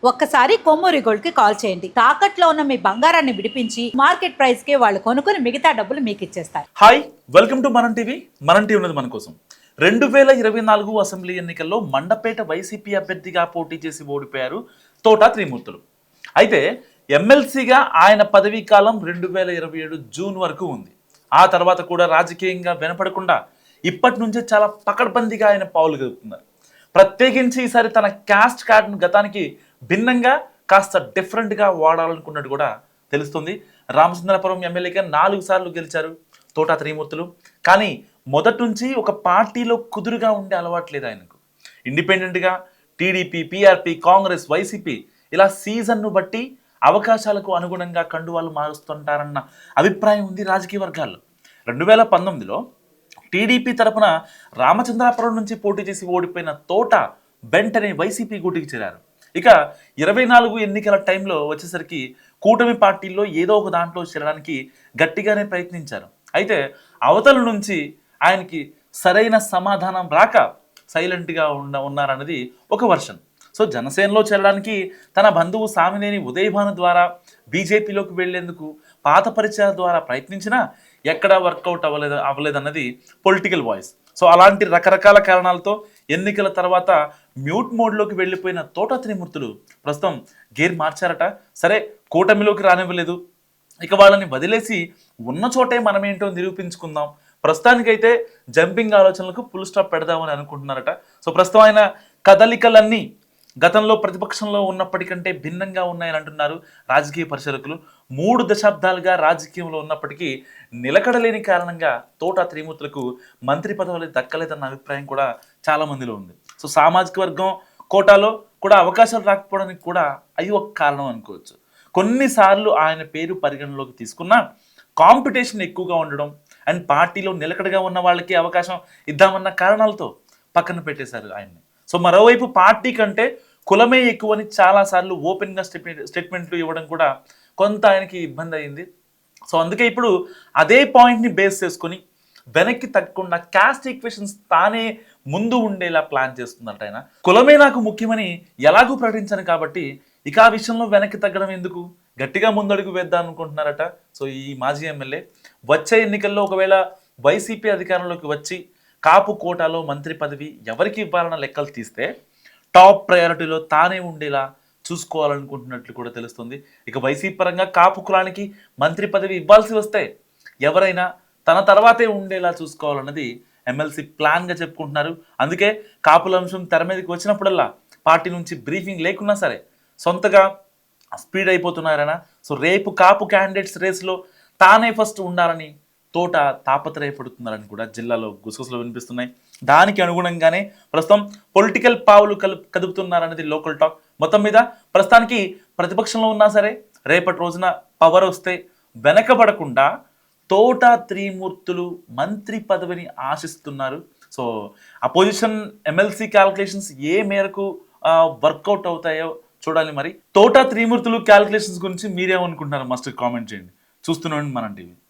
ఒక్కసారి కొమ్మూరి గోల్డ్ కి కాల్ చేయండి. తాకట్లో ఉన్న మీ బంగారాన్ని విడిపించి మార్కెట్ ప్రైస్ కి వాళ్ళు కొనుక్కుని మిగతా డబ్బులు మీకు ఇచ్చేస్తారు. హాయ్, వెల్కమ్ టు మనం టీవీ. మనం టీవీ ఉన్నది మన కోసం. 2024 అసెంబ్లీ ఎన్నికల్లో మండపేట వైసీపీ అభ్యర్థిగా పోటీ చేసి ఓడిపోయారు తోట త్రిమూర్తులు. అయితే ఎమ్మెల్సీగా ఆయన పదవీ కాలం 2027 జూన్ వరకు ఉంది. ఆ తర్వాత కూడా రాజకీయంగా వినపడకుండా ఇప్పటి నుంచే చాలా పకడ్బందీగా ఆయన పావులు కదుపుతున్నారు. ప్రత్యేకించి ఈసారి తన క్యాస్ట్ కార్డును గతానికి భిన్నంగా కాస్త డిఫరెంట్గా వాడాలనుకున్నట్టు కూడా తెలుస్తుంది. రామచంద్రపురం ఎమ్మెల్యేగా 4 సార్లు గెలిచారు తోట త్రిమూర్తులు. కానీ మొదటి నుంచి ఒక పార్టీలో కుదురుగా ఉండే అలవాటు లేదు ఆయనకు. ఇండిపెండెంట్గా టీడీపీ, పీఆర్పీ, కాంగ్రెస్, వైసీపీ ఇలా సీజన్ను బట్టి అవకాశాలకు అనుగుణంగా కండువాలు మారుస్తుంటారన్న అభిప్రాయం ఉంది రాజకీయ వర్గాల్లో. 2019లో టీడీపీ తరపున రామచంద్రాపురం నుంచి పోటీ చేసి ఓడిపోయిన తోట వెంటనే వైసీపీ గూటికి చేరారు. ఇక 24 ఎన్నికల టైంలో వచ్చేసరికి కూటమి పార్టీల్లో ఏదో ఒక దాంట్లో చేరడానికి గట్టిగానే ప్రయత్నించారు. అయితే అవతల నుంచి ఆయనకి సరైన సమాధానం రాక సైలెంట్గా ఉన్నారన్నది ఒక వర్షన్. సో జనసేనలో చేరడానికి తన బంధువు సామినేని ఉదయభాను ద్వారా బీజేపీలోకి వెళ్లేందుకు పాత పరిచయాల ద్వారా ప్రయత్నించినా ఎక్కడా వర్కౌట్ అవ్వలేదన్నది పొలిటికల్ వాయిస్. సో అలాంటి రకరకాల కారణాలతో ఎన్నికల తర్వాత మ్యూట్ మోడ్లోకి వెళ్ళిపోయిన తోట త్రిమూర్తులు ప్రస్తుతం గేర్ మార్చారట. సరే, కూటమిలోకి రానివ్వలేదు, ఇక వాళ్ళని వదిలేసి ఉన్న చోటే మనమేంటో నిరూపించుకుందాం, ప్రస్తుతానికైతే జంపింగ్ ఆలోచనలకు ఫుల్ స్టాప్ పెడదామని అనుకుంటున్నారట. సో ప్రస్తుతం ఆయన కదలికలన్నీ గతంలో ప్రతిపక్షంలో ఉన్నప్పటికంటే భిన్నంగా ఉన్నాయని అంటున్నారు రాజకీయ పరిశీలకులు. 3 దశాబ్దాలుగా రాజకీయంలో ఉన్నప్పటికీ నిలకడలేని కారణంగా తోట త్రిమూర్తులకు మంత్రి పదవులు దక్కలేదన్న అభిప్రాయం కూడా చాలా మందిలో ఉంది. సో సామాజిక వర్గం కోటాలో కూడా అవకాశాలు రాకపోవడానికి కూడా అవి ఒక కారణం అనుకోవచ్చు. కొన్నిసార్లు ఆయన పేరు పరిగణలోకి తీసుకున్నా కాంపిటీషన్ ఎక్కువగా ఉండడం అండ్ పార్టీలో నిలకడగా ఉన్న వాళ్ళకి అవకాశం ఇద్దామన్న కారణాలతో పక్కన పెట్టేశారు ఆయన్ని. సో మరోవైపు పార్టీ కంటే కులమే ఎక్కువని చాలాసార్లు ఓపెన్గా స్టేట్మెంట్లు ఇవ్వడం కూడా కొంత ఆయనకి ఇబ్బంది అయింది. సో అందుకే ఇప్పుడు అదే పాయింట్ని బేస్ చేసుకొని వెనక్కి తగ్గకుండా క్యాస్ట్ ఈక్వేషన్స్ తానే ముందు ఉండేలా ప్లాన్ చేస్తుందంట ఆయన. కులమే నాకు ముఖ్యమని ఎలాగూ ప్రకటించాను కాబట్టి ఇక ఆ విషయంలో వెనక్కి తగ్గడం ఎందుకు, గట్టిగా ముందడుగు వేద్దాం అనుకుంటున్నారట. సో ఈ మాజీ ఎమ్మెల్యే వచ్చే ఎన్నికల్లో ఒకవేళ వైసీపీ అధికారంలోకి వచ్చి కాపు కోటాలో మంత్రి పదవి ఎవరికి ఇవ్వాలన్న లెక్కలు తీస్తే టాప్ ప్రయారిటీలో తానే ఉండేలా చూసుకోవాలనుకుంటున్నట్లు కూడా తెలుస్తుంది. ఇక వైసీపీ పరంగా కాపు కులానికి మంత్రి పదవి ఇవ్వాల్సి వస్తే ఎవరైనా తన తర్వాతే ఉండేలా చూసుకోవాలన్నది ఎమ్మెల్సీ ప్లాన్గా చెప్పుకుంటున్నారు. అందుకే కాపుల అంశం తెర మీదకి వచ్చినప్పుడల్లా పార్టీ నుంచి బ్రీఫింగ్ లేకున్నా సరే సొంతగా స్పీడ్ అయిపోతున్నారనా. సో రేపు కాపు క్యాండిడేట్స్ రేస్లో తానే ఫస్ట్ ఉండాలని తోట తాపత్రయపడుతున్నారని కూడా జిల్లాలో గుసగుసలు వినిపిస్తున్నాయి. దానికి అనుగుణంగానే ప్రస్తుతం పొలిటికల్ పావులు కదుపుతున్నారనేది లోకల్ టాక్. మొత్తం మీద ప్రస్తుతానికి ప్రతిపక్షంలో ఉన్నా సరే రేపటి రోజున పవర్ వస్తే వెనకబడకుండా తోట త్రిమూర్తులు మంత్రి పదవిని ఆశిస్తున్నారు. సో అపోజిషన్ ఎమ్మెల్సీ క్యాల్కులేషన్స్ ఏ మేరకు వర్కౌట్ అవుతాయో చూడాలి. మరి తోట త్రిమూర్తులు క్యాల్కులేషన్స్ గురించి మీరేమనుకుంటున్నారు మస్ట్ కామెంట్ చేయండి. చూస్తున్నాండి మనం టీవీ.